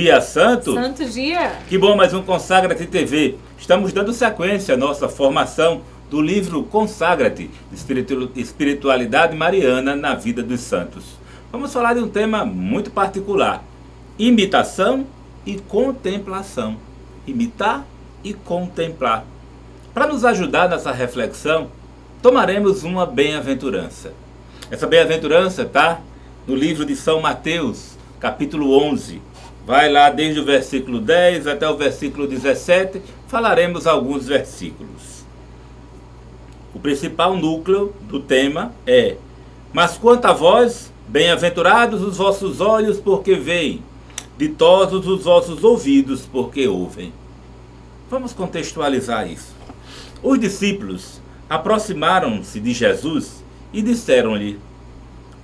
dia, Santo! Santo dia! Que bom, mais um Consagra-te TV. Estamos dando sequência à nossa formação do livro Consagra-te, Espiritualidade Mariana na Vida dos Santos. Vamos falar de um tema muito particular: imitação e contemplação. Imitar e contemplar. Para nos ajudar nessa reflexão, tomaremos uma bem-aventurança. Essa bem-aventurança está no livro de São Mateus, capítulo 11. Vai lá desde o versículo 10 até o versículo 17, falaremos alguns versículos. O principal núcleo do tema é: mas quanto a vós, bem-aventurados os vossos olhos, porque veem, ditosos os vossos ouvidos, porque ouvem. Vamos contextualizar isso. Os discípulos aproximaram-se de Jesus e disseram-lhe: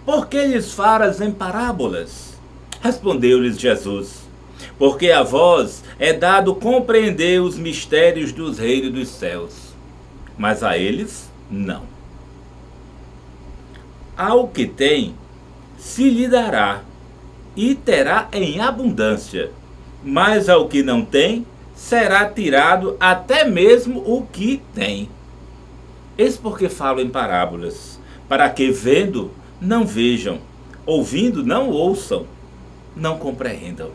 por que lhes falas em parábolas? Respondeu-lhes Jesus: porque a vós é dado compreender os mistérios dos reinos dos céus, mas a eles não. Ao que tem, se lhe dará, e terá em abundância, mas ao que não tem, será tirado até mesmo o que tem. Eis porque falo em parábolas, para que vendo, não vejam, ouvindo, não ouçam, não compreendam.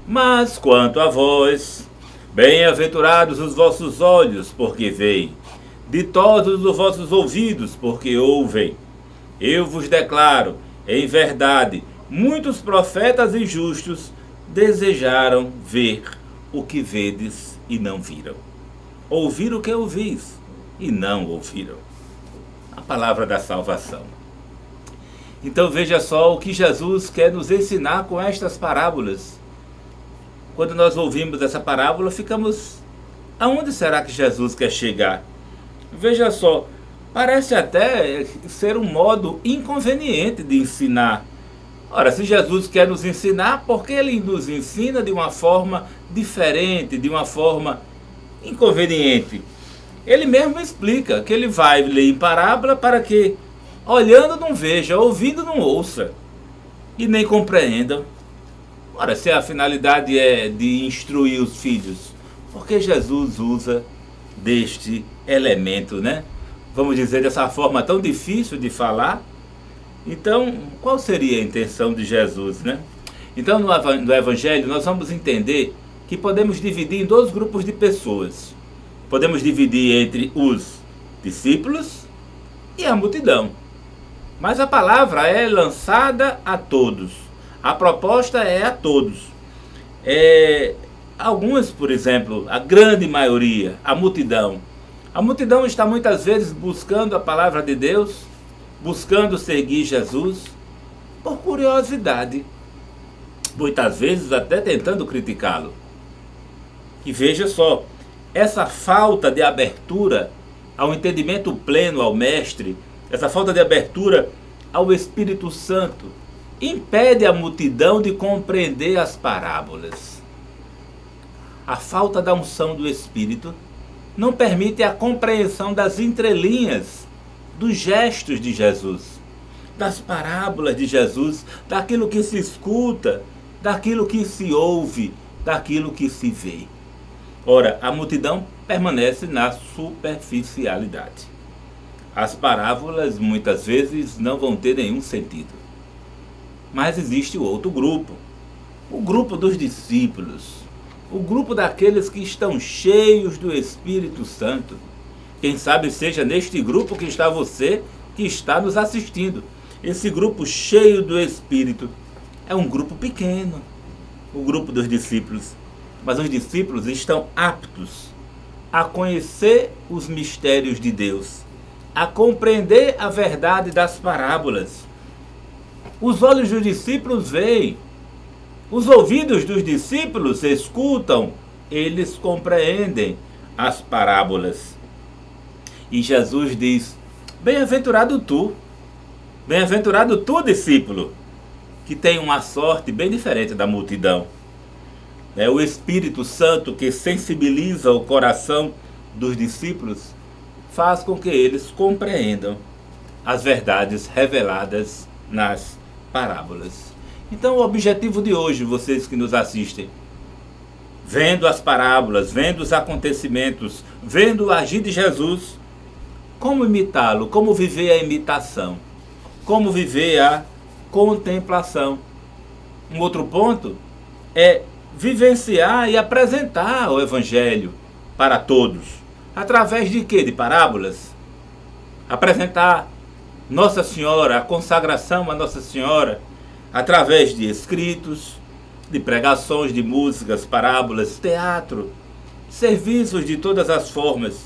Mas quanto a vós, bem-aventurados os vossos olhos, porque veem, ditosos os vossos ouvidos, porque ouvem. Eu vos declaro, em verdade, muitos profetas e justos desejaram ver o que vedes e não viram, ouvir o que ouvis e não ouviram. A palavra da salvação. Então veja só o que Jesus quer nos ensinar com estas parábolas. Quando nós ouvimos essa parábola, ficamos: aonde será que Jesus quer chegar? Veja só, parece até ser um modo inconveniente de ensinar. Ora, se Jesus quer nos ensinar, por que ele nos ensina de uma forma diferente, de uma forma inconveniente? Ele mesmo explica que ele vai ler em parábola para que, olhando não veja, ouvindo não ouça, e nem compreendam. Ora, se a finalidade é de instruir os filhos, por que Jesus usa deste elemento, né? Vamos dizer, dessa forma tão difícil de falar? Então, qual seria a intenção de Jesus, né? Então, no Evangelho, nós vamos entender que podemos dividir em dois grupos de pessoas. Podemos dividir entre os discípulos e a multidão. Mas a palavra é lançada a todos. A proposta é a todos. Alguns, por exemplo, a grande maioria, a multidão. A multidão está muitas vezes buscando a palavra de Deus, buscando seguir Jesus por curiosidade, muitas vezes até tentando criticá-lo. E veja só, essa falta de abertura ao entendimento pleno ao Mestre, essa falta de abertura ao Espírito Santo, impede a multidão de compreender as parábolas. A falta da unção do Espírito não permite a compreensão das entrelinhas dos gestos de Jesus, das parábolas de Jesus, daquilo que se escuta, daquilo que se ouve, daquilo que se vê. Ora, a multidão permanece na superficialidade. As parábolas muitas vezes não vão ter nenhum sentido. Mas existe o outro grupo, o grupo dos discípulos, o grupo daqueles que estão cheios do Espírito Santo. Quem sabe seja neste grupo que está você, que está nos assistindo. Esse grupo cheio do Espírito é um grupo pequeno, o grupo dos discípulos. Mas os discípulos estão aptos a conhecer os mistérios de Deus, a compreender a verdade das parábolas. Os olhos dos discípulos veem, os ouvidos dos discípulos escutam, eles compreendem as parábolas. E Jesus diz: bem-aventurado tu, discípulo, que tem uma sorte bem diferente da multidão. É o Espírito Santo que sensibiliza o coração dos discípulos, faz com que eles compreendam as verdades reveladas nas parábolas. Então o objetivo de hoje, vocês que nos assistem, vendo as parábolas, vendo os acontecimentos, vendo o agir de Jesus, como imitá-lo, como viver a imitação, como viver a contemplação. Um outro ponto é vivenciar e apresentar o Evangelho para todos. Através de quê? De parábolas. Apresentar Nossa Senhora, a consagração a Nossa Senhora, através de escritos, de pregações, de músicas, parábolas, teatro, serviços de todas as formas.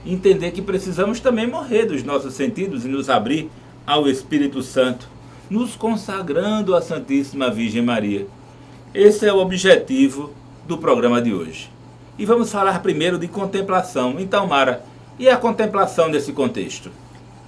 Entender que precisamos também morrer dos nossos sentidos e nos abrir ao Espírito Santo, nos consagrando à Santíssima Virgem Maria. Esse é o objetivo do programa de hoje. E vamos falar primeiro de contemplação. Então, Mara, e a contemplação nesse contexto?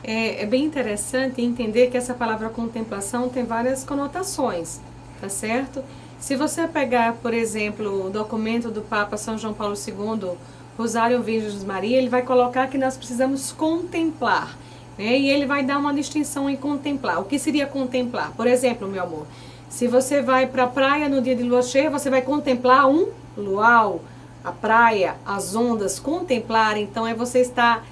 É bem interessante entender que essa palavra contemplação tem várias conotações, tá certo? Se você pegar, por exemplo, o documento do Papa São João Paulo II, Rosário Virgens Maria, ele vai colocar que nós precisamos contemplar, né? E ele vai dar uma distinção em contemplar. O que seria contemplar? Por exemplo, meu amor, se você vai para a praia no dia de lua cheia, você vai contemplar um luau, a praia, as ondas. Contemplar, então, é você estar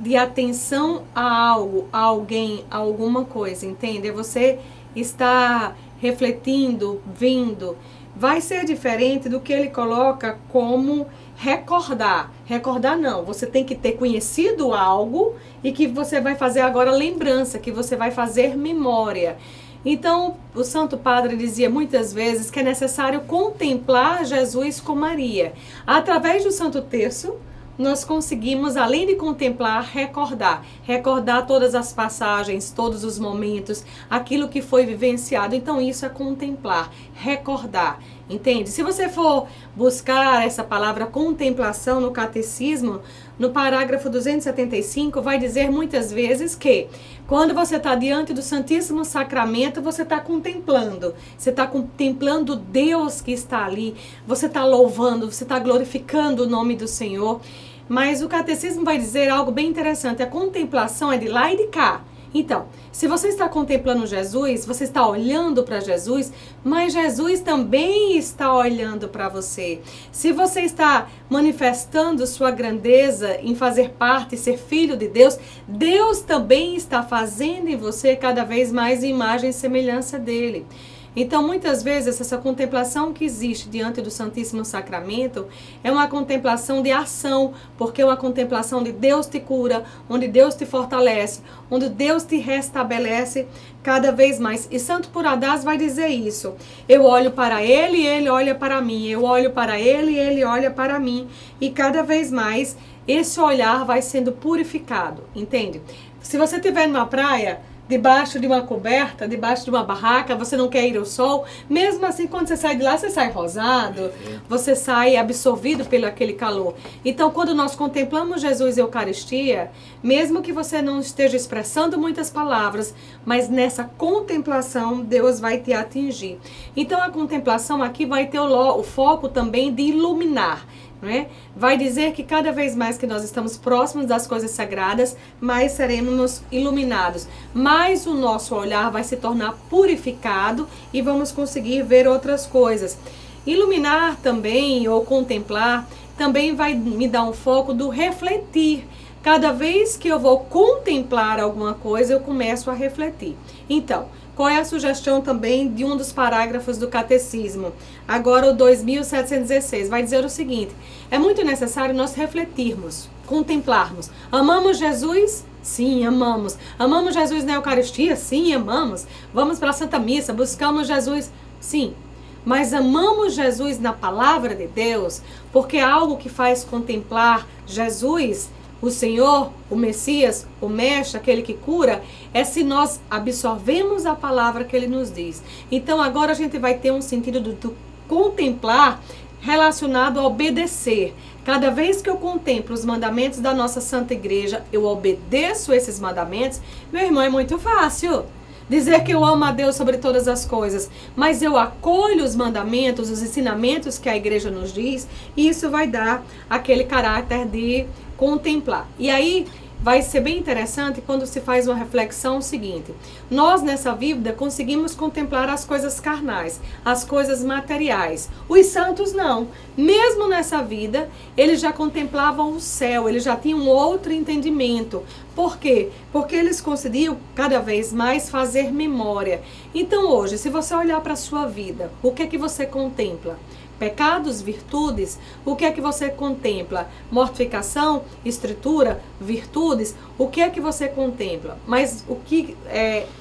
de atenção a algo, a alguém, a alguma coisa, entende? É você estar refletindo, vindo. Vai ser diferente do que ele coloca como recordar. Recordar não, você tem que ter conhecido algo e que você vai fazer agora lembrança, que você vai fazer memória. Então, o Santo Padre dizia muitas vezes que é necessário contemplar Jesus com Maria. Através do Santo Terço, nós conseguimos, além de contemplar, recordar todas as passagens, todos os momentos, aquilo que foi vivenciado. Então isso é contemplar, recordar, entende? Se você for buscar essa palavra contemplação no catecismo, no parágrafo 275, vai dizer muitas vezes que quando você está diante do Santíssimo Sacramento, você está contemplando. Você está contemplando Deus que está ali. Você está louvando, você está glorificando o nome do Senhor. Mas o catecismo vai dizer algo bem interessante. A contemplação é de lá e de cá. Então, se você está contemplando Jesus, você está olhando para Jesus, mas Jesus também está olhando para você. Se você está manifestando sua grandeza em fazer parte, ser filho de Deus, Deus também está fazendo em você cada vez mais imagem e semelhança dele. Então, muitas vezes, essa contemplação que existe diante do Santíssimo Sacramento é uma contemplação de ação, porque é uma contemplação de Deus te cura, onde Deus te fortalece, onde Deus te restabelece cada vez mais. E Santo Puradás vai dizer isso. Eu olho para ele e ele olha para mim. Eu olho para ele e ele olha para mim. E cada vez mais esse olhar vai sendo purificado, entende? Se você estiver numa praia, debaixo de uma coberta, debaixo de uma barraca, você não quer ir ao sol, mesmo assim, quando você sai de lá, você sai rosado, você sai absorvido pelo aquele calor. Então, quando nós contemplamos Jesus e a Eucaristia, mesmo que você não esteja expressando muitas palavras, mas nessa contemplação, Deus vai te atingir. Então, a contemplação aqui vai ter o foco também de iluminar. Não é? Vai dizer que cada vez mais que nós estamos próximos das coisas sagradas, mais seremos iluminados, mais o nosso olhar vai se tornar purificado e vamos conseguir ver outras coisas. Iluminar também, ou contemplar, também vai me dar um foco do refletir. Cada vez que eu vou contemplar alguma coisa, eu começo a refletir. Então, qual é a sugestão também de um dos parágrafos do Catecismo? Agora o 2716 vai dizer o seguinte: é muito necessário nós refletirmos, contemplarmos. Amamos Jesus? Sim, amamos. Amamos Jesus na Eucaristia? Sim, amamos. Vamos para a Santa Missa, buscamos Jesus? Sim. Mas amamos Jesus na Palavra de Deus, porque é algo que faz contemplar Jesus, o Senhor, o Messias, o Mestre, aquele que cura, é se nós absorvemos a palavra que ele nos diz. Então agora a gente vai ter um sentido do contemplar relacionado a obedecer. Cada vez que eu contemplo os mandamentos da nossa Santa Igreja, eu obedeço esses mandamentos, meu irmão, é muito fácil dizer que eu amo a Deus sobre todas as coisas, mas eu acolho os mandamentos, os ensinamentos que a Igreja nos diz, e isso vai dar aquele caráter de contemplar. E aí, vai ser bem interessante quando se faz uma reflexão seguinte. Nós nessa vida conseguimos contemplar as coisas carnais, as coisas materiais. Os santos não. Mesmo nessa vida, eles já contemplavam o céu, eles já tinham outro entendimento. Por quê? Porque eles conseguiam cada vez mais fazer memória. Então hoje, se você olhar para a sua vida, o que é que você contempla? Pecados, virtudes, o que é que você contempla? Mortificação, estrutura, virtudes, o que é que você contempla? Mas o que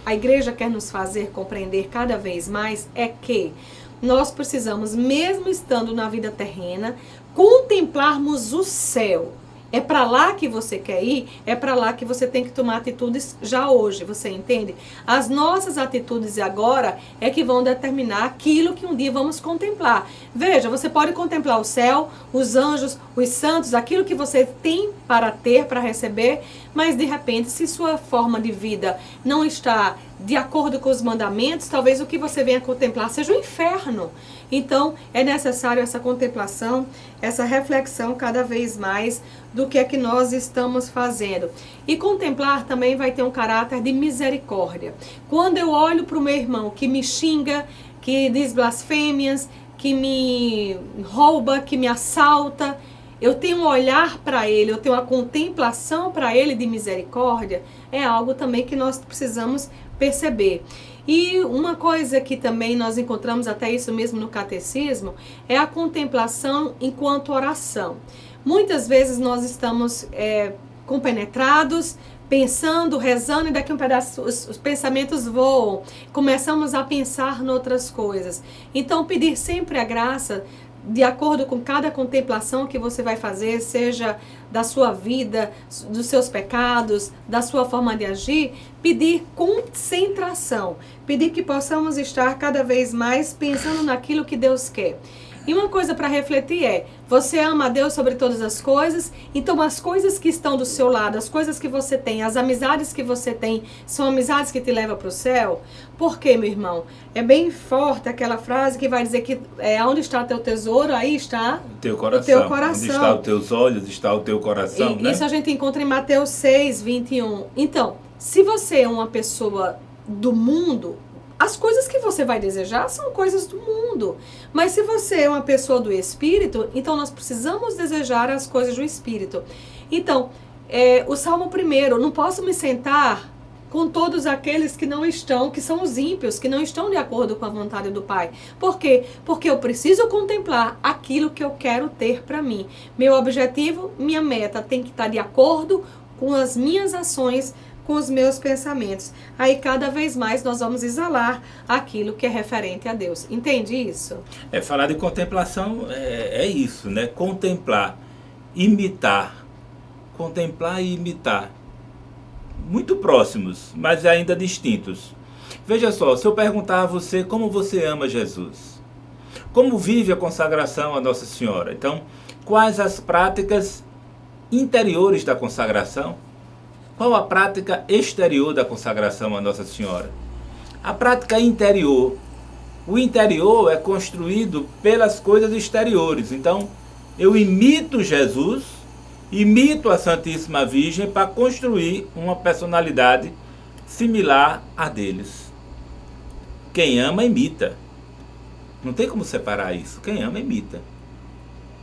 a igreja quer nos fazer compreender cada vez mais é que nós precisamos, mesmo estando na vida terrena, contemplarmos o céu. É para lá que você quer ir, é para lá que você tem que tomar atitudes já hoje, você entende? As nossas atitudes agora é que vão determinar aquilo que um dia vamos contemplar. Veja, você pode contemplar o céu, os anjos, os santos, aquilo que você tem para ter, para receber, mas de repente, se sua forma de vida não está de acordo com os mandamentos, talvez o que você venha contemplar seja o inferno. Então, é necessário essa contemplação, essa reflexão cada vez mais do que é que nós estamos fazendo. E contemplar também vai ter um caráter de misericórdia. Quando eu olho para o meu irmão que me xinga, que diz blasfêmias, que me rouba, que me assalta, eu tenho um olhar para ele, eu tenho uma contemplação para ele de misericórdia, é algo também que nós precisamos perceber. E uma coisa que também nós encontramos, até isso mesmo no catecismo, é a contemplação enquanto oração. Muitas vezes nós estamos compenetrados, pensando, rezando, e daqui a um pedaço os pensamentos voam. Começamos a pensar em outras coisas. Então, pedir sempre a graça, de acordo com cada contemplação que você vai fazer, seja da sua vida, dos seus pecados, da sua forma de agir, pedir concentração, pedir que possamos estar cada vez mais pensando naquilo que Deus quer. E uma coisa para refletir é, você ama a Deus sobre todas as coisas, então as coisas que estão do seu lado, as coisas que você tem, as amizades que você tem, são amizades que te levam para o céu? Por quê, meu irmão? É bem forte aquela frase que vai dizer que onde está teu tesouro, aí está o teu coração. Onde está os teus olhos, está o teu coração, né? Isso a gente encontra em Mateus 6, 21. Então, se você é uma pessoa do mundo, as coisas que você vai desejar são coisas do mundo. Mas se você é uma pessoa do Espírito, então nós precisamos desejar as coisas do Espírito. Então, o Salmo 1, não posso me sentar com todos aqueles que não estão, que são os ímpios, que não estão de acordo com a vontade do Pai. Por quê? Porque eu preciso contemplar aquilo que eu quero ter para mim. Meu objetivo, minha meta tem que estar de acordo com as minhas ações, com os meus pensamentos. Aí cada vez mais nós vamos exalar aquilo que é referente a Deus. Entende isso? Falar de contemplação é isso, né? Contemplar, imitar. Contemplar e imitar. Muito próximos, mas ainda distintos. Veja só, se eu perguntar a você como você ama Jesus, como vive a consagração a Nossa Senhora, então, quais as práticas interiores da consagração? Qual a prática exterior da consagração a Nossa Senhora? A prática interior. O interior é construído pelas coisas exteriores. Então, eu imito Jesus, imito a Santíssima Virgem para construir uma personalidade similar à deles. Quem ama, imita. Não tem como separar isso. Quem ama, imita.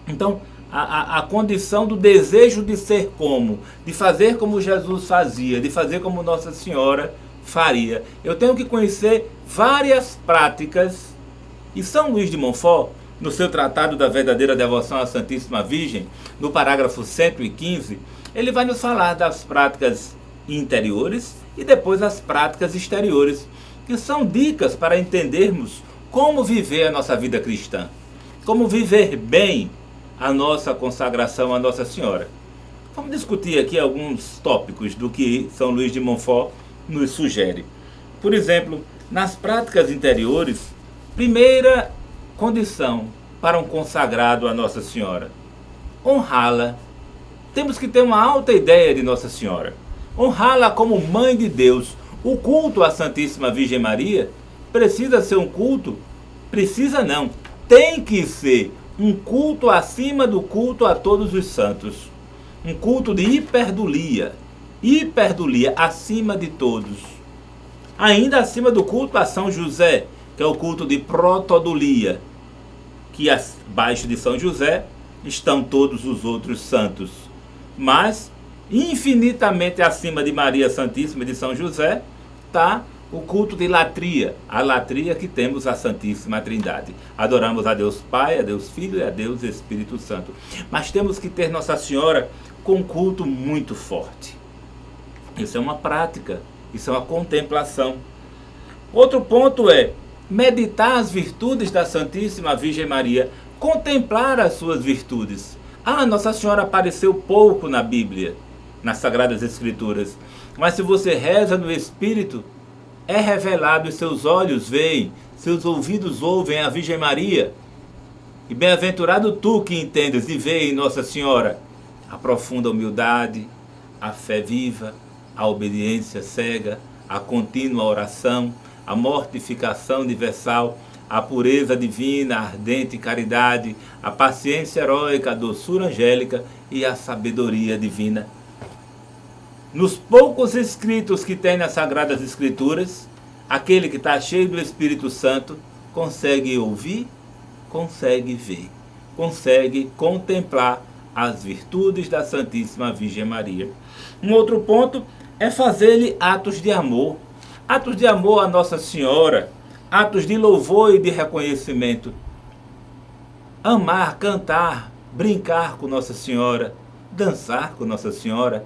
Então, a condição do desejo de ser como, de fazer como Jesus fazia, de fazer como Nossa Senhora faria. Eu tenho que conhecer várias práticas. E São Luís de Montfort, no seu Tratado da Verdadeira Devoção à Santíssima Virgem, no parágrafo 115, ele vai nos falar das práticas interiores e depois as práticas exteriores, que são dicas para entendermos como viver a nossa vida cristã, como viver bem a nossa consagração a Nossa Senhora. Vamos discutir aqui alguns tópicos do que São Luís de Montfort nos sugere. Por exemplo, nas práticas interiores, primeira condição para um consagrado a Nossa Senhora: honrá-la. Temos que ter uma alta ideia de Nossa Senhora. Honrá-la como Mãe de Deus. O culto à Santíssima Virgem Maria precisa ser um culto? Precisa não. Tem que ser um culto acima do culto a todos os santos. Um culto de hiperdulia. hiperdulia, acima de todos. Ainda acima do culto a São José, que é o culto de protodulia, que abaixo de São José estão todos os outros santos. Mas, infinitamente acima de Maria Santíssima e de São José, está o culto de latria, a latria que temos a Santíssima Trindade. Adoramos a Deus Pai, a Deus Filho e a Deus Espírito Santo. Mas temos que ter Nossa Senhora com um culto muito forte. Isso é uma prática, isso é uma contemplação. Outro ponto é meditar as virtudes da Santíssima Virgem Maria, contemplar as suas virtudes. Nossa Senhora apareceu pouco na Bíblia, nas Sagradas Escrituras, mas se você reza no Espírito, é revelado, e seus olhos veem, seus ouvidos ouvem a Virgem Maria. E bem-aventurado tu que entendes e vê em Nossa Senhora a profunda humildade, a fé viva, a obediência cega, a contínua oração, a mortificação universal, a pureza divina, a ardente caridade, a paciência heróica, a doçura angélica e a sabedoria divina. Nos poucos escritos que tem nas Sagradas Escrituras, aquele que está cheio do Espírito Santo consegue ouvir, consegue ver, consegue contemplar as virtudes da Santíssima Virgem Maria. Um outro ponto é fazer-lhe atos de amor a Nossa Senhora, atos de louvor e de reconhecimento. Amar, cantar, brincar com Nossa Senhora, dançar com Nossa Senhora,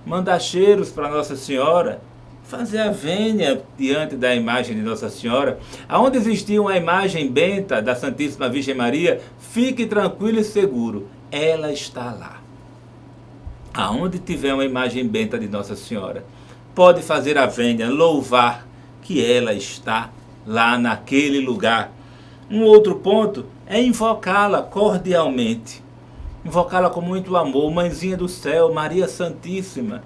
mandar cheiros para Nossa Senhora, fazer a vênia diante da imagem de Nossa Senhora. Aonde existia uma imagem benta da Santíssima Virgem Maria, fique tranquilo e seguro, ela está lá. Aonde tiver uma imagem benta de Nossa Senhora, pode fazer a vênia, louvar que ela está lá naquele lugar. Um outro ponto é invocá-la cordialmente. Invocá-la com muito amor, Mãezinha do Céu, Maria Santíssima.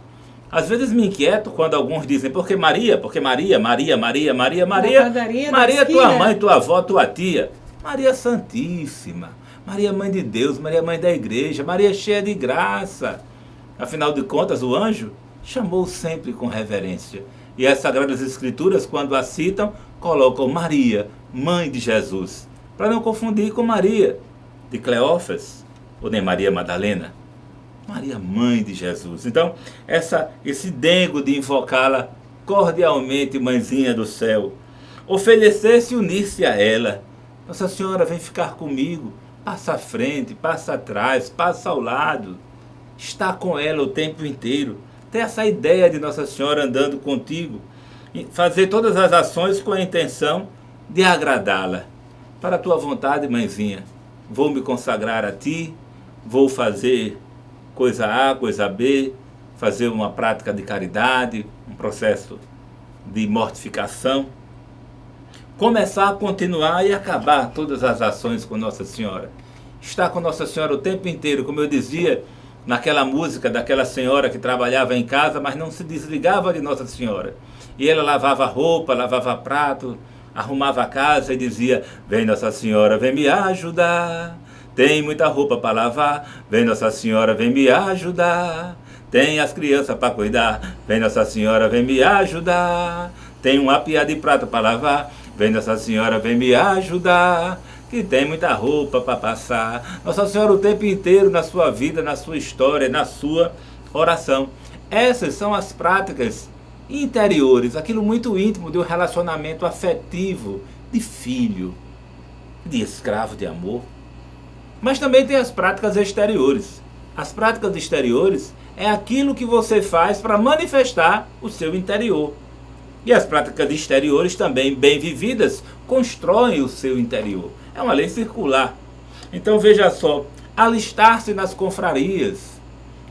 Às vezes me inquieto quando alguns dizem, porque Maria, Maria, tua mãe, tua avó, tua tia. Maria Santíssima, Maria Mãe de Deus, Maria Mãe da Igreja, Maria cheia de graça. Afinal de contas, o anjo chamou sempre com reverência. E as Sagradas Escrituras, quando a citam, colocam Maria, Mãe de Jesus, para não confundir com Maria de Cleófas, ou nem Maria Madalena. Maria, Mãe de Jesus. Então, esse dengo de invocá-la cordialmente, Mãezinha do Céu. Oferecer-se e unir-se a ela. Nossa Senhora, vem ficar comigo. Passa à frente, passa atrás, passa ao lado. Está com ela o tempo inteiro. Ter essa ideia de Nossa Senhora andando contigo. E fazer todas as ações com a intenção de agradá-la. Para a tua vontade, Mãezinha, vou me consagrar a ti, vou fazer coisa A, coisa B, fazer uma prática de caridade, um processo de mortificação. Começar a continuar e acabar todas as ações com Nossa Senhora. Estar com Nossa Senhora o tempo inteiro, como eu dizia naquela música daquela senhora que trabalhava em casa, mas não se desligava de Nossa Senhora. E ela lavava roupa, lavava prato, arrumava a casa e dizia, vem Nossa Senhora, vem me ajudar. Tem muita roupa para lavar, vem Nossa Senhora, vem me ajudar. Tem as crianças para cuidar, vem Nossa Senhora, vem me ajudar. Tem uma pia de prato para lavar, vem Nossa Senhora, vem me ajudar. Que tem muita roupa para passar. Nossa Senhora o tempo inteiro na sua vida, na sua história, na sua oração. Essas são as práticas interiores, aquilo muito íntimo de um relacionamento afetivo, de filho, de escravo de amor. Mas também tem as práticas exteriores. As práticas exteriores é aquilo que você faz para manifestar o seu interior. E as práticas exteriores também, bem vividas, constroem o seu interior. É uma lei circular. Então veja só, alistar-se nas confrarias,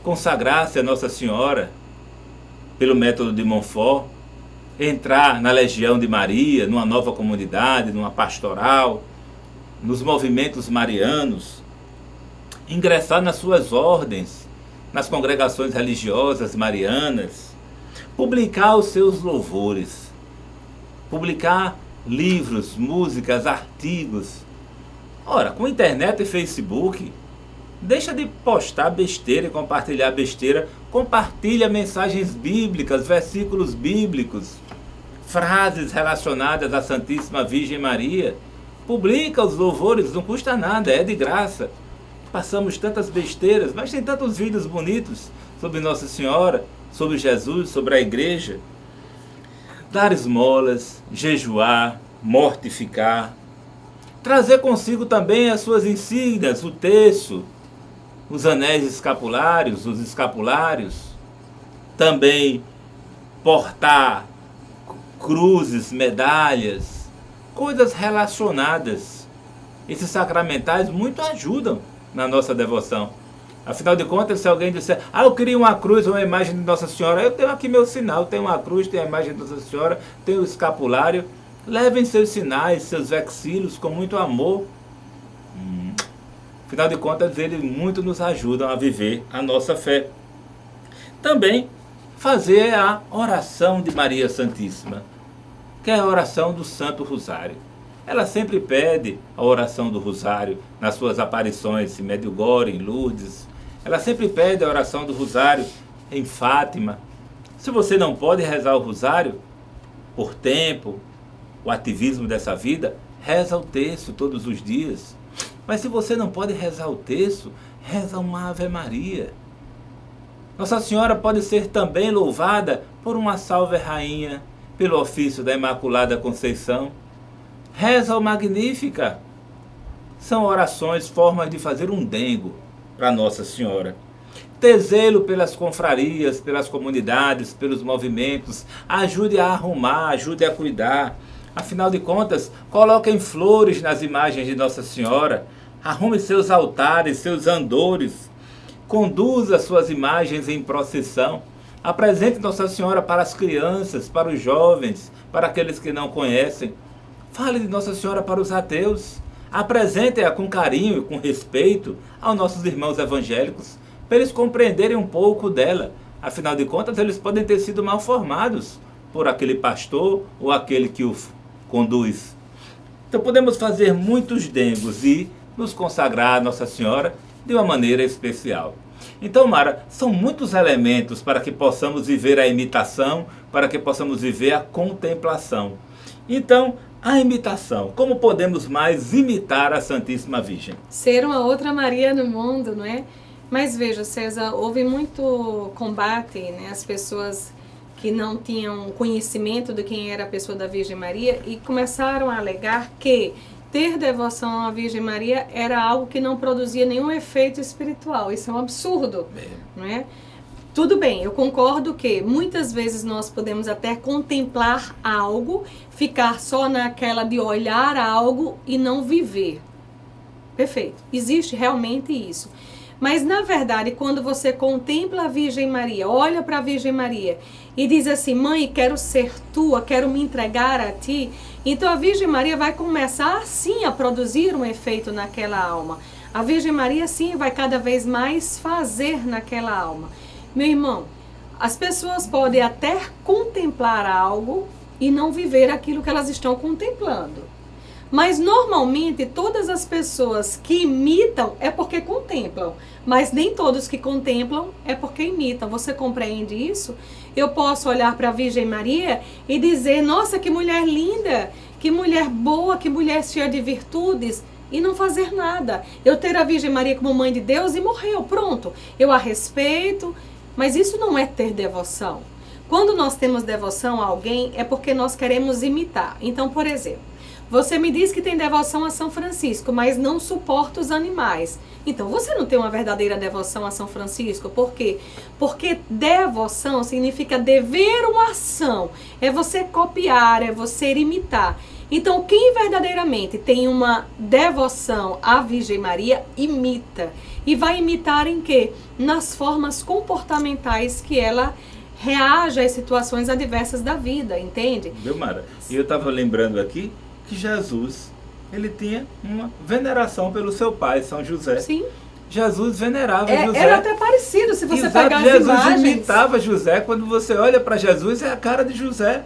consagrar-se a Nossa Senhora, pelo método de Montfort, entrar na Legião de Maria, numa nova comunidade, numa pastoral, nos movimentos marianos, ingressar nas suas ordens, nas congregações religiosas marianas, publicar os seus louvores, publicar livros, músicas, artigos. Ora, com internet e Facebook, Deixa de postar besteira e compartilhar besteira. Compartilha mensagens bíblicas, versículos bíblicos, frases relacionadas à Santíssima Virgem Maria. Publica os louvores, não custa nada, é de graça. Passamos tantas besteiras, mas tem tantos vídeos bonitos sobre Nossa Senhora, sobre Jesus, sobre a igreja. Dar esmolas, jejuar, mortificar. Trazer consigo também as suas insígnias, o terço, os anéis escapulários, os escapulários. Também portar cruzes, medalhas, coisas relacionadas. Esses sacramentais muito ajudam na nossa devoção. Afinal de contas, se alguém disser, eu queria uma cruz ou uma imagem de Nossa Senhora, eu tenho aqui meu sinal, tenho uma cruz, tenho a imagem de Nossa Senhora, tenho o escapulário. Levem seus sinais, seus vexílios com muito amor. Afinal de contas, eles muito nos ajudam a viver a nossa fé. Também fazer a oração de Maria Santíssima, que é a oração do Santo Rosário. Ela sempre pede a oração do Rosário nas suas aparições em Medjugorje, em Lourdes. Ela sempre pede a oração do Rosário em Fátima. Se você não pode rezar o Rosário por tempo, o ativismo dessa vida, reza o terço todos os dias. Mas se você não pode rezar o terço, reza uma Ave Maria. Nossa Senhora pode ser também louvada por uma Salve Rainha, pelo ofício da Imaculada Conceição. Reza o Magnífica. São orações, formas de fazer um dengo para Nossa Senhora. Ter zelo pelas confrarias, pelas comunidades, pelos movimentos. Ajude a arrumar, ajude a cuidar. Afinal de contas, coloquem flores nas imagens de Nossa Senhora. Arrume seus altares, seus andores. Conduza suas imagens em procissão. Apresente Nossa Senhora para as crianças, para os jovens, para aqueles que não conhecem. Fale de Nossa Senhora para os ateus. Apresente-a com carinho e com respeito aos nossos irmãos evangélicos, para eles compreenderem um pouco dela. Afinal de contas, eles podem ter sido mal formados por aquele pastor ou aquele que o conduz. Então podemos fazer muitos dengos e nos consagrar a Nossa Senhora de uma maneira especial. Então, Mara, são muitos elementos para que possamos viver a imitação, para que possamos viver a contemplação. Então, a imitação. Como podemos mais imitar a Santíssima Virgem? Ser uma outra Maria no mundo, não é? Mas veja, César, houve muito combate, né? As pessoas que não tinham conhecimento de quem era a pessoa da Virgem Maria e começaram a alegar que ter devoção à Virgem Maria era algo que não produzia nenhum efeito espiritual. Isso é um absurdo, não é? Tudo bem, eu concordo que muitas vezes nós podemos até contemplar algo, ficar só naquela de olhar algo e não viver. Perfeito, existe realmente isso. Mas na verdade, quando você contempla a Virgem Maria, olha para a Virgem Maria e diz assim, mãe, quero ser tua, quero me entregar a ti, então a Virgem Maria vai começar sim a produzir um efeito naquela alma. A Virgem Maria sim vai cada vez mais fazer naquela alma. Meu irmão, as pessoas podem até contemplar algo e não viver aquilo que elas estão contemplando. Mas normalmente todas as pessoas que imitam é porque contemplam. Mas nem todos que contemplam é porque imitam. Você compreende isso? Eu posso olhar para a Virgem Maria e dizer, nossa, que mulher linda, que mulher boa, que mulher cheia de virtudes, e não fazer nada. Eu ter a Virgem Maria como mãe de Deus e morreu, pronto. Eu a respeito, mas isso não é ter devoção. Quando nós temos devoção a alguém é porque nós queremos imitar. Então, por exemplo, você me diz que tem devoção a São Francisco, mas não suporta os animais. Então, você não tem uma verdadeira devoção a São Francisco. Por quê? Porque devoção significa dever uma ação. É você copiar, é você imitar. Então, quem verdadeiramente tem uma devoção à Virgem Maria, imita. E vai imitar em quê? Nas formas comportamentais que ela reage às situações adversas da vida, entende? Viu, Mara? E eu estava lembrando aqui que Jesus, ele tinha uma veneração pelo seu pai, São José. Sim. Jesus venerava José. Era até parecido, se você Exato, pegar as Jesus imagens. imitava José. Quando você olha para Jesus, é a cara de José.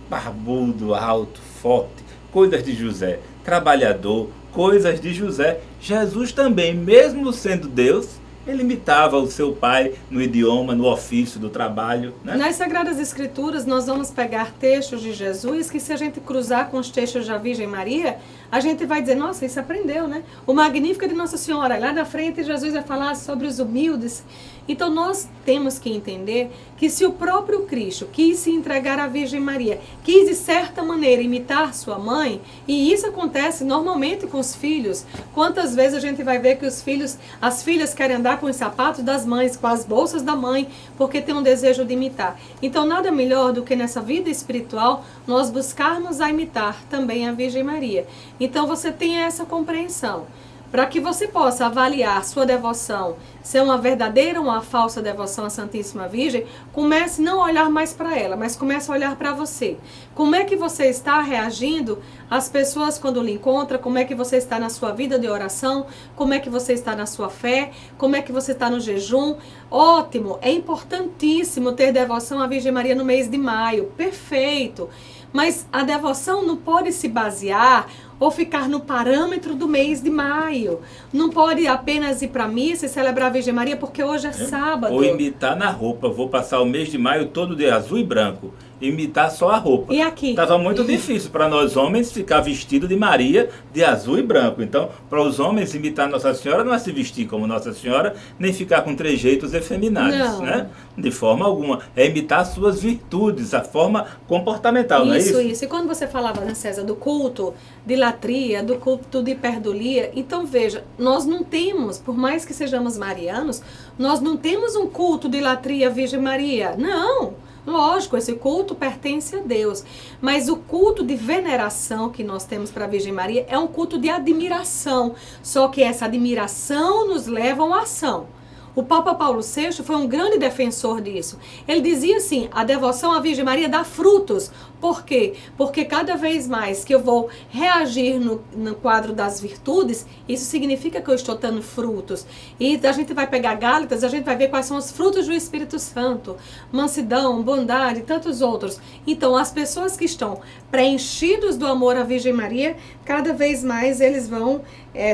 Barbudo, alto, forte. Coisas de José. Trabalhador, coisas de José. Jesus também, mesmo sendo Deus, ele imitava o seu pai no idioma, no ofício do trabalho, né? Nas Sagradas Escrituras, nós vamos pegar textos de Jesus que, se a gente cruzar com os textos da Virgem Maria, a gente vai dizer, nossa, isso aprendeu, né? O Magnífico de Nossa Senhora, lá na frente Jesus vai falar sobre os humildes. Então nós temos que entender que se o próprio Cristo quis se entregar à Virgem Maria, quis de certa maneira imitar sua mãe, e isso acontece normalmente com os filhos. Quantas vezes a gente vai ver que as filhas querem andar com os sapatos das mães, com as bolsas da mãe, porque tem um desejo de imitar. Então nada melhor do que nessa vida espiritual nós buscarmos a imitar também a Virgem Maria. Então você tenha essa compreensão. Para que você possa avaliar sua devoção, se é uma verdadeira ou uma falsa devoção à Santíssima Virgem, comece não a olhar mais para ela, mas comece a olhar para você. Como é que você está reagindo às pessoas quando lhe encontra? Como é que você está na sua vida de oração? Como é que você está na sua fé? Como é que você está no jejum? Ótimo, é importantíssimo ter devoção à Virgem Maria no mês de maio, perfeito. Mas a devoção não pode se basear ou ficar no parâmetro do mês de maio. Não pode apenas ir para a missa e celebrar a Virgem Maria porque hoje é sábado. Ou imitar na roupa. Vou passar o mês de maio todo de azul e branco. Imitar só a roupa. E aqui? Estava muito difícil para nós homens ficar vestido de Maria de azul e branco. Então, para os homens imitar Nossa Senhora não é se vestir como Nossa Senhora, nem ficar com trejeitos efeminados, né? De forma alguma. É imitar suas virtudes, a forma comportamental, não é isso? Isso. E quando você falava, né, César, do culto de latria, do culto de hiperdulia, então veja, nós não temos, por mais que sejamos marianos, nós não temos um culto de latria à Virgem Maria. Não! Lógico, esse culto pertence a Deus, mas o culto de veneração que nós temos para a Virgem Maria é um culto de admiração, só que essa admiração nos leva a uma ação. O Papa Paulo VI foi um grande defensor disso. Ele dizia assim, a devoção à Virgem Maria dá frutos. Por quê? Porque cada vez mais que eu vou reagir no quadro das virtudes, isso significa que eu estou dando frutos. E a gente vai pegar Gálatas, a gente vai ver quais são os frutos do Espírito Santo. Mansidão, bondade e tantos outros. Então, as pessoas que estão preenchidos do amor à Virgem Maria, cada vez mais eles vão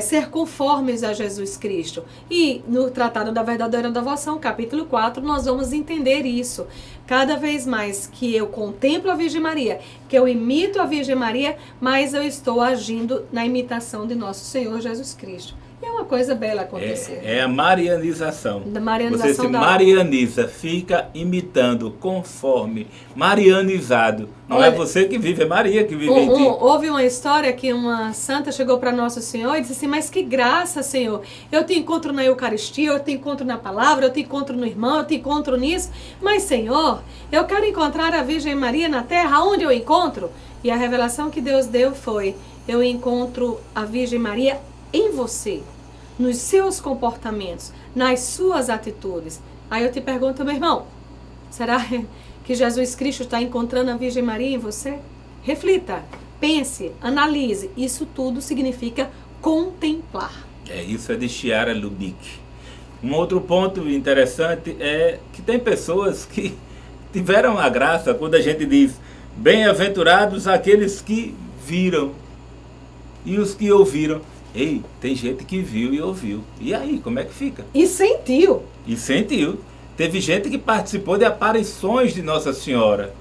ser conformes a Jesus Cristo. E no Tratado da Verdadeira Devoção, capítulo 4, nós vamos entender isso. Cada vez mais que eu contemplo a Virgem Maria, que eu imito a Virgem Maria, mais eu estou agindo na imitação de nosso Senhor Jesus Cristo. E é uma coisa bela acontecer. É a marianização. Da marianização. Você se marianiza, fica imitando, conforme, marianizado. Não é você que vive, é Maria que vive em ti. Houve uma história que uma santa chegou para Nosso Senhor e disse assim, mas que graça, Senhor. Eu te encontro na Eucaristia, eu te encontro na palavra, eu te encontro no irmão, eu te encontro nisso. Mas, Senhor, eu quero encontrar a Virgem Maria na terra, onde eu encontro? E a revelação que Deus deu foi, eu encontro a Virgem Maria em você, nos seus comportamentos, nas suas atitudes. Aí eu te pergunto, meu irmão, será que Jesus Cristo está encontrando a Virgem Maria em você? Reflita, pense, analise. Isso tudo significa contemplar. Isso é de Chiara Lubick. Um outro ponto interessante é que tem pessoas que tiveram a graça, quando a gente diz, bem-aventurados aqueles que viram e os que ouviram. Ei, tem gente que viu e ouviu. E aí, como é que fica? E sentiu. E sentiu. Teve gente que participou de aparições de Nossa Senhora.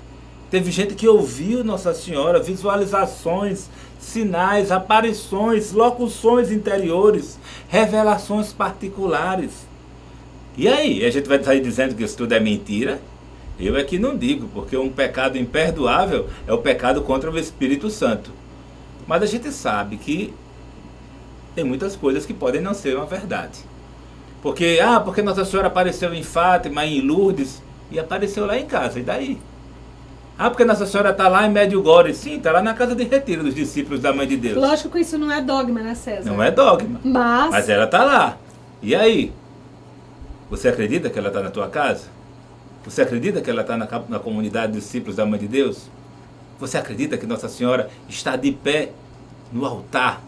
Teve gente que ouviu Nossa Senhora, visualizações, sinais, aparições, locuções interiores, revelações particulares. E aí, a gente vai sair dizendo que isso tudo é mentira? Eu é que não digo, porque um pecado imperdoável é o pecado contra o Espírito Santo. Mas a gente sabe que tem muitas coisas que podem não ser uma verdade. Porque Nossa Senhora apareceu em Fátima, em Lourdes, e apareceu lá em casa, e daí? Porque Nossa Senhora está lá em Medjugorje, sim, está lá na casa de retiro dos discípulos da Mãe de Deus. Lógico que isso não é dogma, né, César? Não é dogma. Mas ela está lá. E aí? Você acredita que ela está na tua casa? Você acredita que ela está na comunidade dos discípulos da Mãe de Deus? Você acredita que Nossa Senhora está de pé no altar,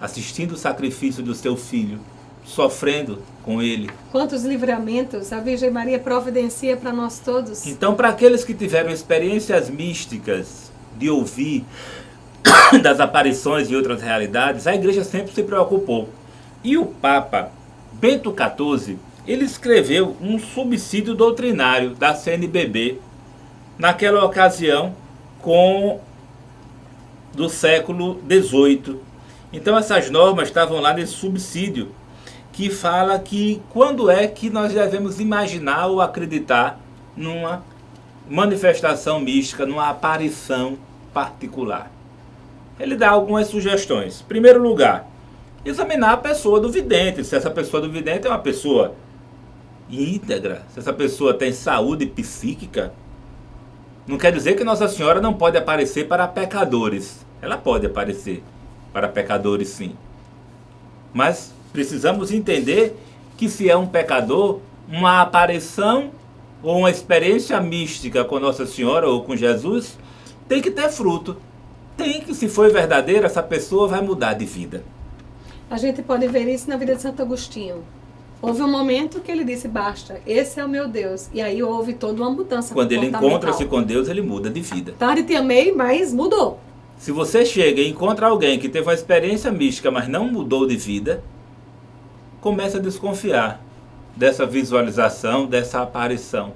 assistindo o sacrifício do seu filho, sofrendo com ele? Quantos livramentos a Virgem Maria providencia para nós todos. Então, para aqueles que tiveram experiências místicas de ouvir das aparições e outras realidades, a igreja sempre se preocupou. E o Papa Bento XIV, ele escreveu um subsídio doutrinário da CNBB, naquela ocasião, do século XVIII. Então essas normas estavam lá nesse subsídio, que fala que quando é que nós devemos imaginar ou acreditar numa manifestação mística, numa aparição particular. Ele dá algumas sugestões. Em primeiro lugar, examinar a pessoa do vidente, se essa pessoa do vidente é uma pessoa íntegra, se essa pessoa tem saúde psíquica. Não quer dizer que Nossa Senhora não pode aparecer para pecadores. Ela pode aparecer para pecadores, sim. Mas precisamos entender que se é um pecador, uma aparição ou uma experiência mística com Nossa Senhora ou com Jesus tem que ter fruto. Tem que, se for verdadeira, essa pessoa vai mudar de vida. A gente pode ver isso na vida de Santo Agostinho. Houve um momento que ele disse, basta, esse é o meu Deus. E aí houve toda uma mudança. Quando ele encontra-se com Deus, ele muda de vida. Tarde te amei, mas mudou. Se você chega e encontra alguém que teve uma experiência mística, mas não mudou de vida, começa a desconfiar dessa visualização, dessa aparição.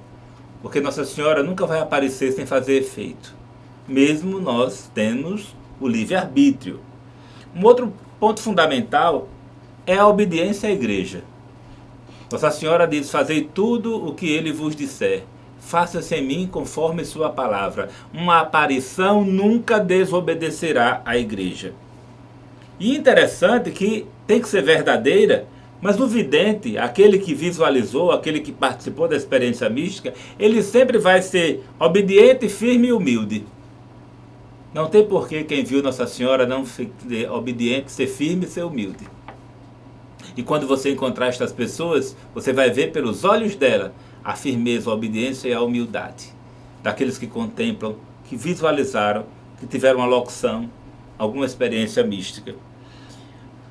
Porque Nossa Senhora nunca vai aparecer sem fazer efeito. Mesmo nós temos o livre-arbítrio. Um outro ponto fundamental é a obediência à igreja. Nossa Senhora diz, fazei tudo o que ele vos disser. Faça-se em mim conforme sua palavra. Uma aparição nunca desobedecerá à igreja. E interessante que tem que ser verdadeira, mas o vidente, aquele que visualizou, aquele que participou da experiência mística, ele sempre vai ser obediente, firme e humilde. Não tem por que quem viu Nossa Senhora não ser obediente, ser firme e ser humilde. E quando você encontrar estas pessoas, você vai ver pelos olhos dela a firmeza, a obediência e a humildade. Daqueles que contemplam, que visualizaram, que tiveram uma locução, alguma experiência mística.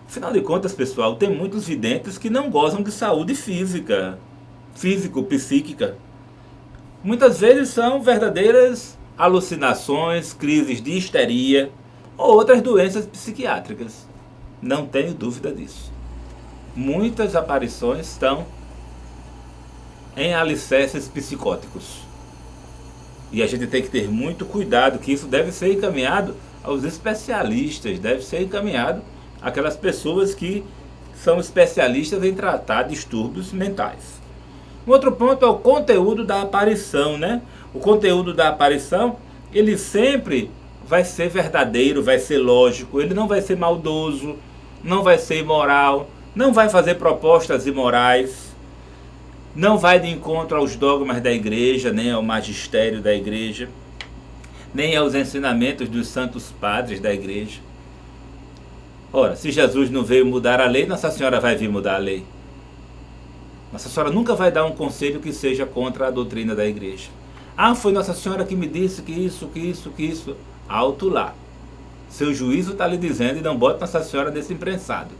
Afinal de contas, pessoal, tem muitos videntes que não gozam de saúde física, psíquica. Muitas vezes são verdadeiras alucinações, crises de histeria ou outras doenças psiquiátricas. Não tenho dúvida disso. Muitas aparições estão em alicerces psicóticos. E a gente tem que ter muito cuidado, que isso deve ser encaminhado aos especialistas, deve ser encaminhado àquelas pessoas que são especialistas em tratar distúrbios mentais. Um outro ponto é o conteúdo da aparição, né? O conteúdo da aparição, ele sempre vai ser verdadeiro, vai ser lógico, ele não vai ser maldoso, não vai ser imoral, não vai fazer propostas imorais, não vai de encontro aos dogmas da igreja, nem ao magistério da igreja, nem aos ensinamentos dos santos padres da igreja. Ora, se Jesus não veio mudar a lei, Nossa Senhora vai vir mudar a lei. Nossa Senhora nunca vai dar um conselho que seja contra a doutrina da igreja. Ah, foi Nossa Senhora que me disse que isso. Alto lá. Seu juízo está lhe dizendo e não bote Nossa Senhora nesse imprensado.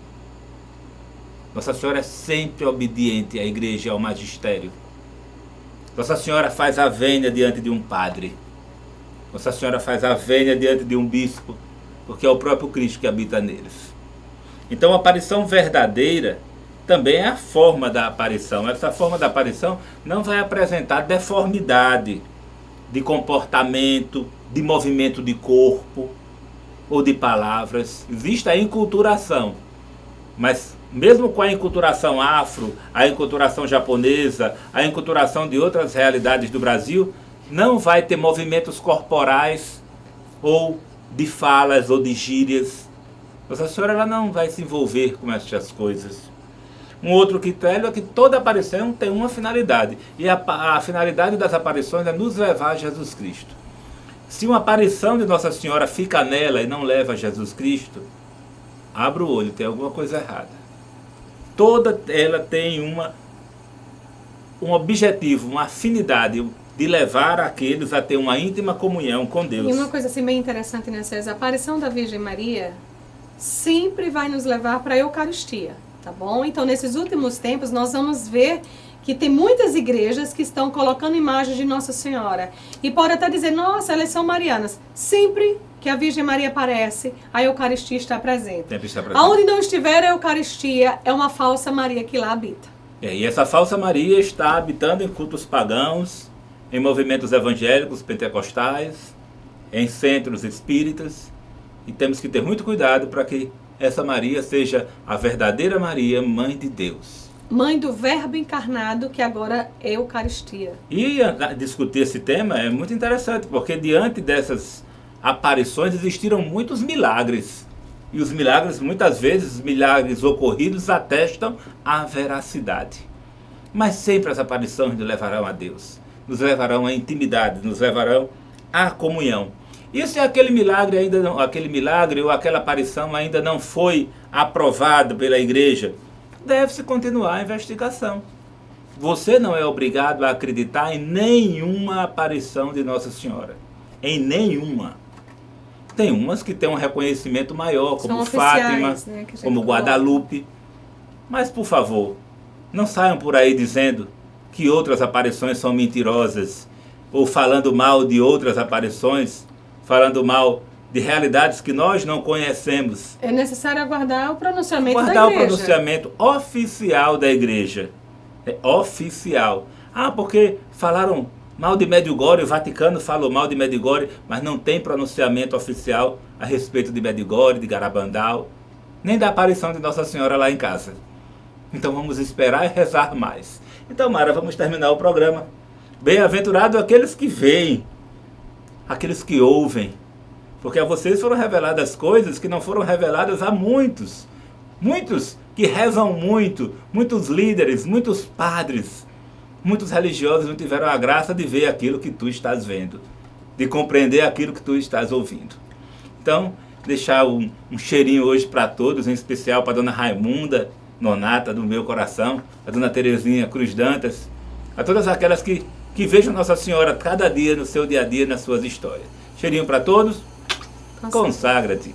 Nossa Senhora é sempre obediente à igreja e ao magistério. Nossa Senhora faz a vênia diante de um padre. Nossa Senhora faz a vênia diante de um bispo, porque é o próprio Cristo que habita neles. Então a aparição verdadeira também é a forma da aparição. Essa forma da aparição não vai apresentar deformidade de comportamento, de movimento de corpo ou de palavras. Existe a enculturação, mas mesmo com a enculturação afro, a enculturação japonesa, a enculturação de outras realidades do Brasil, não vai ter movimentos corporais ou de falas ou de gírias. Nossa Senhora ela não vai se envolver com essas coisas. Um outro critério é que toda aparição tem uma finalidade. E a finalidade das aparições é nos levar a Jesus Cristo. Se uma aparição de Nossa Senhora fica nela e não leva a Jesus Cristo, abra o olho, tem alguma coisa errada. Toda ela tem um objetivo, uma afinidade de levar aqueles a ter uma íntima comunhão com Deus. E uma coisa assim bem interessante, né, César? A aparição da Virgem Maria sempre vai nos levar para a Eucaristia, tá bom? Então, nesses últimos tempos, nós vamos ver que tem muitas igrejas que estão colocando imagens de Nossa Senhora. E pode até dizer, nossa, elas são marianas. Sempre que a Virgem Maria aparece, a Eucaristia está presente. Sempre está presente. Aonde não estiver a Eucaristia, é uma falsa Maria que lá habita. E essa falsa Maria está habitando em cultos pagãos, em movimentos evangélicos, pentecostais, em centros espíritas, e temos que ter muito cuidado para que essa Maria seja a verdadeira Maria, Mãe de Deus. Mãe do Verbo encarnado, que agora é Eucaristia. E discutir esse tema é muito interessante, porque diante dessas aparições existiram muitos milagres. E os milagres, muitas vezes, os milagres ocorridos atestam a veracidade. Mas sempre as aparições nos levarão a Deus, nos levarão à intimidade, nos levarão à comunhão. E se aquele milagre ainda não, aquele milagre ou aquela aparição ainda não foi aprovado pela igreja, deve-se continuar a investigação. Você não é obrigado a acreditar em nenhuma aparição de Nossa Senhora. Em nenhuma. Tem umas que têm um reconhecimento maior, como Fátima, né, como Guadalupe. Mas, por favor, não saiam por aí dizendo que outras aparições são mentirosas, ou falando mal de outras aparições, falando mal de realidades que nós não conhecemos. É necessário aguardar o pronunciamento da igreja. Aguardar o pronunciamento oficial da igreja. É oficial. Porque falaram mal de Medjugorje, o Vaticano falou mal de Medjugorje, mas não tem pronunciamento oficial a respeito de Medjugorje, de Garabandal, nem da aparição de Nossa Senhora lá em casa. Então vamos esperar e rezar mais. Então, Mara, vamos terminar o programa. Bem-aventurado aqueles que veem, aqueles que ouvem, porque a vocês foram reveladas coisas que não foram reveladas a muitos. Muitos que rezam muito, muitos líderes, muitos padres, muitos religiosos não tiveram a graça de ver aquilo que tu estás vendo, de compreender aquilo que tu estás ouvindo. Então, deixar um cheirinho hoje para todos, em especial para a Dona Raimunda, nonata do meu coração, a Dona Terezinha Cruz Dantas, a todas aquelas que vejam Nossa Senhora cada dia no seu dia a dia, nas suas histórias. Cheirinho para todos, consagra-te.